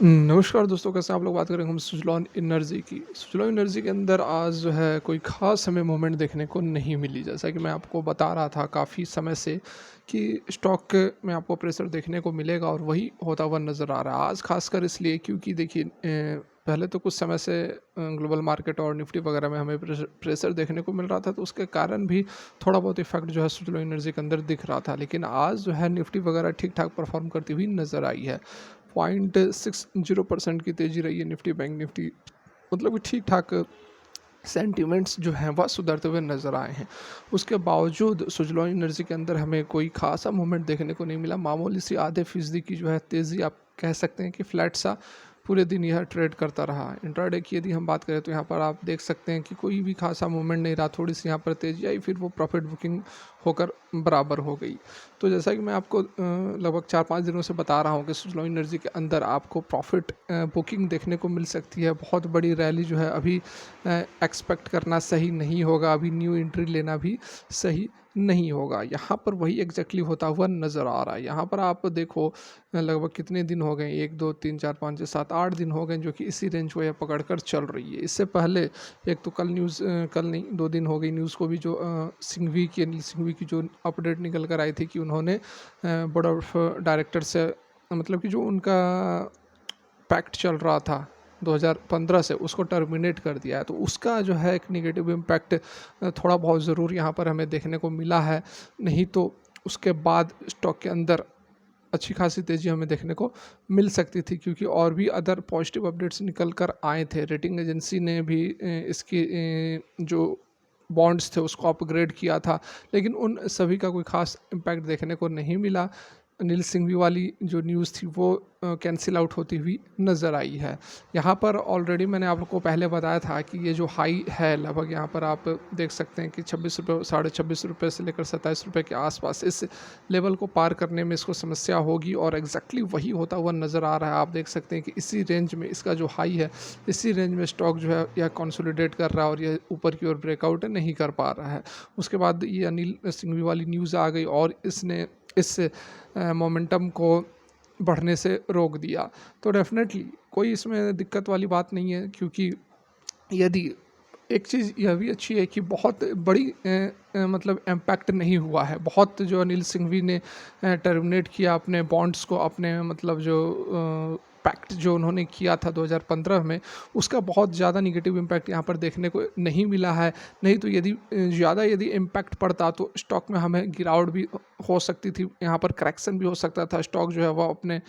नमस्कार दोस्तों, कैसे हैं आप लोग। बात करेंगे हम सुज़लॉन एनर्जी की। सुज़लॉन एनर्जी के अंदर आज जो है कोई ख़ास हमें मूवमेंट देखने को नहीं मिली। जैसा कि मैं आपको बता रहा था काफ़ी समय से कि स्टॉक में आपको प्रेशर देखने को मिलेगा और वही होता हुआ नज़र आ रहा है। आज ख़ासकर इसलिए क्योंकि देखिए पहले तो कुछ समय से ग्लोबल मार्केट और निफ्टी वगैरह में हमें प्रेशर देखने को मिल रहा था, तो उसके कारण भी थोड़ा बहुत इफेक्ट जो है सुज़लॉन एनर्जी के अंदर दिख रहा था। लेकिन आज जो है निफ्टी वगैरह ठीक-ठाक परफ़ॉर्म करती हुई नज़र आई है। 0.60% की तेज़ी रही है निफ्टी बैंक निफ्टी, मतलब कि ठीक ठाक सेंटिमेंट्स जो हैं वह सुधरते हुए नज़र आए हैं। उसके बावजूद सुज़लॉन एनर्जी के अंदर हमें कोई ख़ासा मूवमेंट देखने को नहीं मिला। मामूली सी आधे फीसदी की जो है तेज़ी, आप कह सकते हैं कि फ्लैट सा पूरे दिन यह ट्रेड करता रहा। इंट्राडे की यदि हम बात करें तो यहाँ पर आप देख सकते हैं कि कोई भी ख़ासा मूवमेंट नहीं रहा। थोड़ी सी यहाँ पर तेज़ी आई, फिर वो प्रॉफिट बुकिंग होकर बराबर हो गई। तो जैसा कि मैं आपको लगभग 4-5 दिनों से बता रहा हूँ कि सुज़लॉन एनर्जी के अंदर आपको प्रॉफिट बुकिंग देखने को मिल सकती है। बहुत बड़ी रैली जो है अभी एक्सपेक्ट करना सही नहीं होगा। अभी न्यू एंट्री लेना भी सही नहीं होगा। यहाँ पर वही एग्जैक्टली होता हुआ नज़र आ रहा है। यहाँ पर आप देखो लगभग कितने दिन हो गए, 1 2 3 4 5 6 7 8 दिन हो गए जो कि इसी रेंज को यह पकड़ कर चल रही है। इससे पहले एक तो कल न्यूज़, कल नहीं 2 दिन हो गई न्यूज़ को भी, जो सिंघवी की, अनिल सिंघवी की जो अपडेट निकल कर आई थी कि उन्होंने बोर्ड ऑफ डायरेक्टर से, मतलब कि जो उनका पैक्ट चल रहा था 2015 से, उसको टर्मिनेट कर दिया है। तो उसका जो है एक नेगेटिव इम्पैक्ट थोड़ा बहुत ज़रूर यहाँ पर हमें देखने को मिला है। नहीं तो उसके बाद स्टॉक के अंदर अच्छी खासी तेज़ी हमें देखने को मिल सकती थी, क्योंकि और भी अदर पॉजिटिव अपडेट्स निकल कर आए थे। रेटिंग एजेंसी ने भी इसकी जो बॉन्ड्स थे उसको अपग्रेड किया था, लेकिन उन सभी का कोई ख़ास इम्पैक्ट देखने को नहीं मिला। अनिल सिंघवी वाली जो न्यूज़ थी वो कैंसिल आउट होती हुई नज़र आई है। यहाँ पर ऑलरेडी मैंने आपको पहले बताया था कि ये जो हाई है लगभग, यहाँ पर आप देख सकते हैं कि 26 रुपये, साढ़े 26 रुपये से लेकर 27 रुपये के आसपास, इस लेवल को पार करने में इसको समस्या होगी और एग्जैक्टली वही होता हुआ नज़र आ रहा है। आप देख सकते हैं कि इसी रेंज में इसका जो हाई है, इसी रेंज में स्टॉक जो है यह कंसोलिडेट कर रहा है और यह ऊपर की ओर ब्रेकआउट नहीं कर पा रहा है। उसके बाद ये अनिल सिंघवी वाली न्यूज़ आ गई और इसने इस मोमेंटम को बढ़ने से रोक दिया। तो डेफ़िनेटली कोई इसमें दिक्कत वाली बात नहीं है, क्योंकि यदि एक चीज़ यह भी अच्छी है कि बहुत बड़ी मतलब इम्पैक्ट नहीं हुआ है। बहुत जो अनिल सिंघवी ने टर्मिनेट किया अपने बॉन्ड्स को, अपने मतलब जो पैक्ट जो उन्होंने किया था 2015 में, उसका बहुत ज़्यादा नेगेटिव इम्पैक्ट यहाँ पर देखने को नहीं मिला है। नहीं तो यदि ज़्यादा यदि इम्पैक्ट पड़ता तो स्टॉक में हमें गिरावट भी हो सकती थी, यहाँ पर करेक्शन भी हो सकता था। स्टॉक जो है वह अपने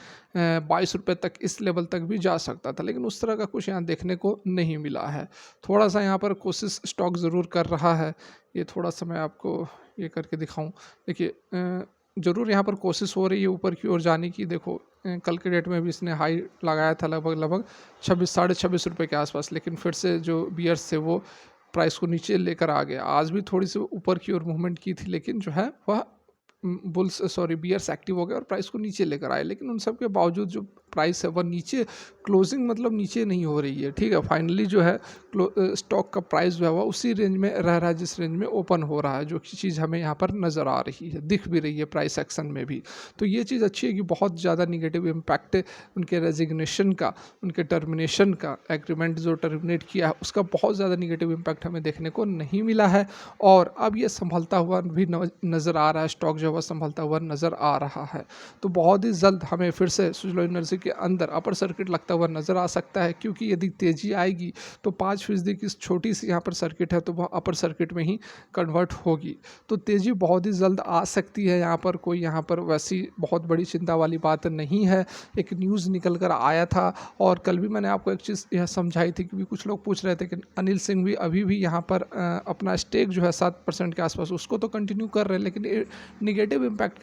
22 रुपये तक, इस लेवल तक भी जा सकता था, लेकिन उस तरह का कुछ यहाँ देखने को नहीं मिला है। थोड़ा सा यहाँ पर कोशिश स्टॉक ज़रूर कर रहा है। ये थोड़ा सा मैं आपको ये करके दिखाऊं। देखिए ज़रूर यहाँ पर कोशिश हो रही है ऊपर की ओर जाने की। देखो कल के डेट में भी इसने हाई लगाया था लगभग लगभग 26 साढ़े 26 रुपये के आसपास, लेकिन फिर से जो बियर्स थे वो प्राइस को नीचे लेकर आ गया। आज भी थोड़ी सी ऊपर की ओर मूवमेंट की थी, लेकिन जो है वह बुल्स, सॉरी, बियर्स एक्टिव हो गए और प्राइस को नीचे लेकर आए। लेकिन उन सब के बावजूद जो प्राइस है वह नीचे, क्लोजिंग मतलब नीचे नहीं हो रही है। ठीक है, फाइनली जो है स्टॉक का प्राइस जो है वह उसी रेंज में रह रहा है जिस रेंज में ओपन हो रहा है, जो चीज़ हमें यहाँ पर नज़र आ रही है, दिख भी रही है प्राइस एक्शन में भी। तो ये चीज़ अच्छी है कि बहुत ज़्यादा निगेटिव इम्पैक्ट उनके रेजिग्नेशन का, उनके टर्मिनेशन का, एग्रीमेंट जो टर्मिनेट किया है उसका बहुत ज़्यादा निगेटिव इम्पैक्ट हमें देखने को नहीं मिला है। और अब ये संभलता हुआ भी नज़र आ रहा है, स्टॉक जो है वह संभलता हुआ नज़र आ रहा है। तो बहुत ही जल्द हमें फिर से सुज़लॉन एनर्जी के अंदर अपर सर्किट लगता हुआ नज़र आ सकता है, क्योंकि यदि तेज़ी आएगी तो 5% की छोटी सी यहाँ पर सर्किट है, तो वह अपर सर्किट में ही कन्वर्ट होगी। तो तेज़ी बहुत ही जल्द आ सकती है। यहाँ पर कोई, यहाँ पर वैसी बहुत बड़ी चिंता वाली बात नहीं है। एक न्यूज़ निकल कर आया था और कल भी मैंने आपको एक चीज़ यह समझाई थी, क्योंकि कुछ लोग पूछ रहे थे कि अनिल सिंह भी अभी भी यहाँ पर अपना स्टेक जो है 7% के आसपास उसको तो कंटिन्यू कर रहे हैं, लेकिन निगेटिव इम्पैक्ट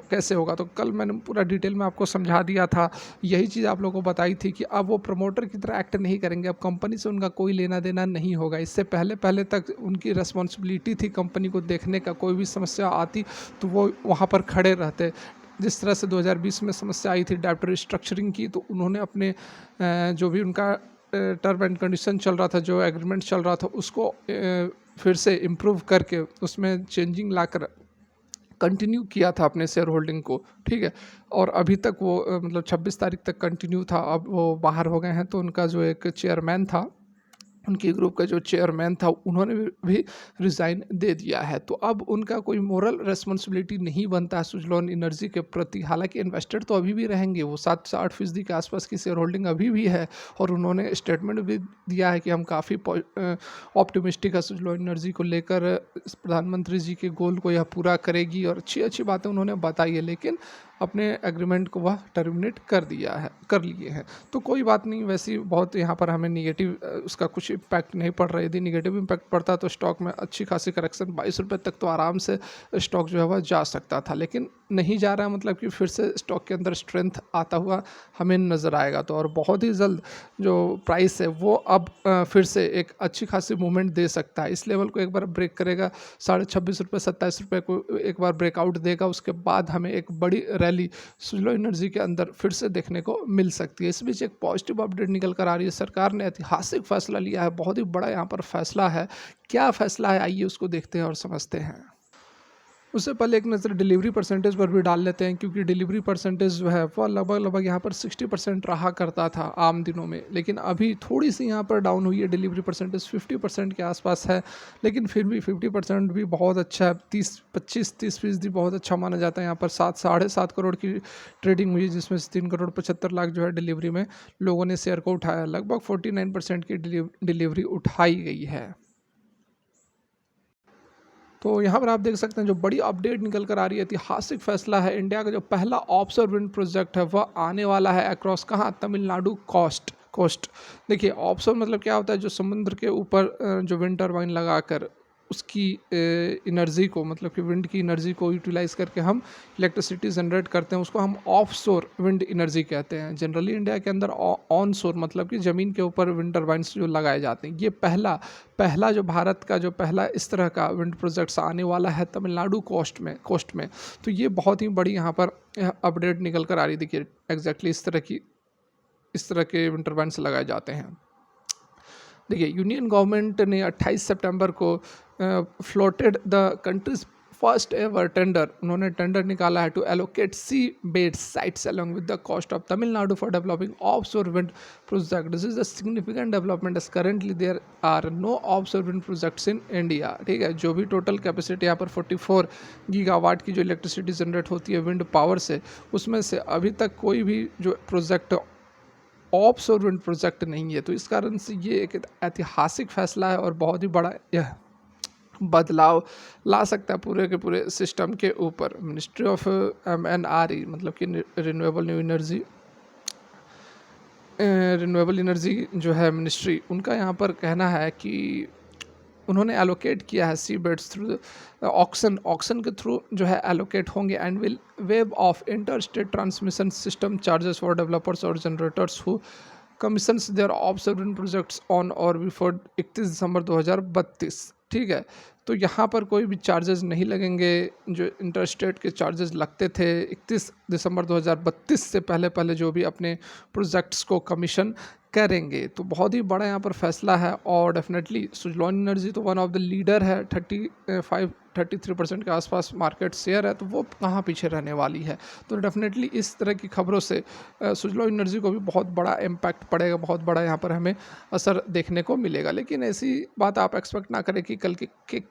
कैसे होगा। तो कल मैंने पूरा डिटेल में आपको समझा दिया था। यही चीज़ आप लोगों को बताई थी कि अब वो प्रमोटर की तरह एक्ट नहीं करेंगे, अब कंपनी से उनका कोई लेना देना नहीं होगा। इससे पहले पहले तक उनकी रिस्पॉन्सिबिलिटी थी कंपनी को देखने का, कोई भी समस्या आती तो वो वहाँ पर खड़े रहते। जिस तरह से 2020 में समस्या आई थी डेब्ट रिस्ट्रक्चरिंग की, तो उन्होंने अपने जो भी उनका टर्म एंड कंडीशन चल रहा था, जो एग्रीमेंट चल रहा था, उसको फिर से इम्प्रूव करके उसमें चेंजिंग लाकर कंटिन्यू किया था अपने शेयर होल्डिंग को, ठीक है। और अभी तक वो मतलब 26 तारीख तक कंटिन्यू था। अब वो बाहर हो गए हैं, तो उनका जो एक चेयरमैन था, उनके ग्रुप का जो चेयरमैन था, उन्होंने भी रिज़ाइन दे दिया है। तो अब उनका कोई मोरल रिस्पॉन्सिबिलिटी नहीं बनता है सुज़लोन एनर्जी के प्रति। हालाँकि इन्वेस्टर तो अभी भी रहेंगे, वो 7 से 8% के आसपास की शेयर होल्डिंग अभी भी है, और उन्होंने स्टेटमेंट भी दिया है कि हम काफ़ी ऑप्टिमिस्टिक है सुज़लोन एनर्जी को लेकर। इस प्रधानमंत्री जी के गोल को यह पूरा करेगी, और अच्छी-अच्छी बातें उन्होंने बताई है, लेकिन अपने एग्रीमेंट को वह टर्मिनेट कर लिए हैं। तो कोई बात नहीं, वैसी बहुत यहाँ पर हमें निगेटिव उसका कुछ इम्पैक्ट नहीं पड़ रहा है। यदि निगेटिव इम्पैक्ट पड़ता तो स्टॉक में अच्छी खासी करेक्शन, 22 रुपये तक तो आराम से स्टॉक जो है वह जा सकता था, लेकिन नहीं जा रहा है। मतलब कि फिर से स्टॉक के अंदर स्ट्रेंथ आता हुआ हमें नज़र आएगा। तो और बहुत ही जल्द जो प्राइस है वो अब फिर से एक अच्छी खासी मूवमेंट दे सकता है। इस लेवल को एक बार ब्रेक करेगा, 26.5 रुपये 27 रुपये को एक बार ब्रेकआउट देगा, उसके बाद हमें एक बड़ी रैली सुज़लोन एनर्जी के अंदर फिर से देखने को मिल सकती है। इस बीच एक पॉजिटिव अपडेट निकल कर आ रही है। सरकार ने ऐतिहासिक फैसला लिया है, बहुत ही बड़ा यहाँ पर फैसला है। क्या फैसला है, आइए उसको देखते हैं और समझते हैं। उससे पहले एक नज़र डिलीवरी परसेंटेज पर भी डाल लेते हैं, क्योंकि डिलीवरी परसेंटेज जो है वह लगभग यहाँ पर 60% रहा करता था आम दिनों में, लेकिन अभी थोड़ी सी यहाँ पर डाउन हुई है। डिलीवरी परसेंटेज 50% के आसपास है, लेकिन फिर भी 50% भी बहुत अच्छा है। 25-30% बहुत अच्छा माना जाता है। यहाँ पर 7-7.5 करोड़ की ट्रेडिंग हुई, जिसमें से 3,75,00,000 जो है डिलीवरी में लोगों ने शेयर को उठाया। लगभग 49% की डिलीवरी उठाई गई है। तो यहाँ पर आप देख सकते हैं जो बड़ी अपडेट निकल कर आ रही है, ऐतिहासिक फैसला है। इंडिया का जो पहला ऑफशोर विंड प्रोजेक्ट है वह आने वाला है अक्रॉस कहाँ, तमिलनाडु कोस्ट। देखिए, ऑफशोर मतलब क्या होता है, जो समुद्र के ऊपर जो विंड टर्बाइन लगाकर उसकी एनर्जी को, मतलब कि विंड की एनर्जी को यूटिलाइज करके हम इलेक्ट्रिसिटी जनरेट करते हैं, उसको हम ऑफशोर विंड एनर्जी कहते हैं। जनरली इंडिया के अंदर ऑन शोर मतलब कि ज़मीन के ऊपर विंड टर्बाइंस जो लगाए जाते हैं। ये पहला जो भारत का जो पहला इस तरह का विंड प्रोजेक्ट्स आने वाला है तमिलनाडु कोस्ट में। तो ये बहुत ही बड़ी यहाँ पर अपडेट निकल कर आ रही। देखिए एग्जैक्टली इस तरह के विंड टर्बाइंस लगाए जाते हैं। देखिए, यूनियन गवर्नमेंट ने 28 सितंबर को floated the country's first ever tender, उन्होंने टेंडर निकाला है to allocate sea bed sites along with the cost of Tamil Nadu for developing offshore wind project. This is a significant development as currently there are no offshore wind projects in India. ठीक है, जो भी total capacity यहाँ पर 44 gigawatt की जो electricity generate होती है विंड पावर से, उसमें से अभी तक कोई भी जो प्रोजेक्ट ऑफशोर विंड प्रोजेक्ट नहीं है। तो इस कारण से ये एक ऐतिहासिक फैसला है, और बहुत ही बड़ा यह बदलाव ला सकता है पूरे के पूरे सिस्टम के ऊपर। मिनिस्ट्री ऑफ MNRE मतलब कि रिन्यूएबल एनर्जी जो है मिनिस्ट्री, उनका यहाँ पर कहना है कि उन्होंने एलोकेट किया है सी बेड्स थ्रू ऑक्शन के थ्रू जो है एलोकेट होंगे, and will waive off inter state transmission system charges for developers और generators who commissions their offshore wind projects on और बिफोर 31 दिसंबर 2032। ठीक है, तो यहाँ पर कोई भी चार्जेस नहीं लगेंगे। जो इंटर स्टेट के चार्जेस लगते थे 31 दिसंबर 2032 से पहले जो भी अपने प्रोजेक्ट्स को कमीशन करेंगे। तो बहुत ही बड़ा यहाँ पर फैसला है, और डेफिनेटली सुज़लोन एनर्जी तो वन ऑफ द लीडर है, 33% के आसपास मार्केट शेयर है, तो वो कहाँ पीछे रहने वाली है। तो डेफिनेटली इस तरह की खबरों से सुज़लोन एनर्जी को भी बहुत बड़ा इम्पैक्ट पड़ेगा, बहुत बड़ा यहाँ पर हमें असर देखने को मिलेगा। लेकिन ऐसी बात आप एक्सपेक्ट ना करें कि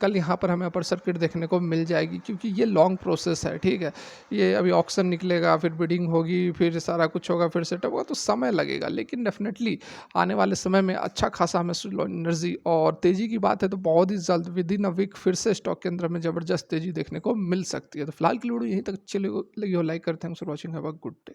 कल यहाँ पर हमें अपर सर्किट देखने को मिल जाएगी, क्योंकि ये लॉन्ग प्रोसेस है। ठीक है, ये अभी ऑक्शन निकलेगा, फिर बिडिंग होगी, फिर सारा कुछ होगा, फिर सेटअप होगा, तो समय लगेगा। लेकिन डेफिनेटली आने वाले समय में अच्छा खासा हमें सुज़लोन एनर्जी, और तेज़ी की बात है तो बहुत ही जल्द विद इन अ वीक फिर से स्टॉक के अंदर में ज़बरदस्त तेज़ी देखने को मिल सकती है। तो फिलहाल की वीडियो यहीं तक चली हो, लाइक करते हैं। Thanks for watching, have a good day.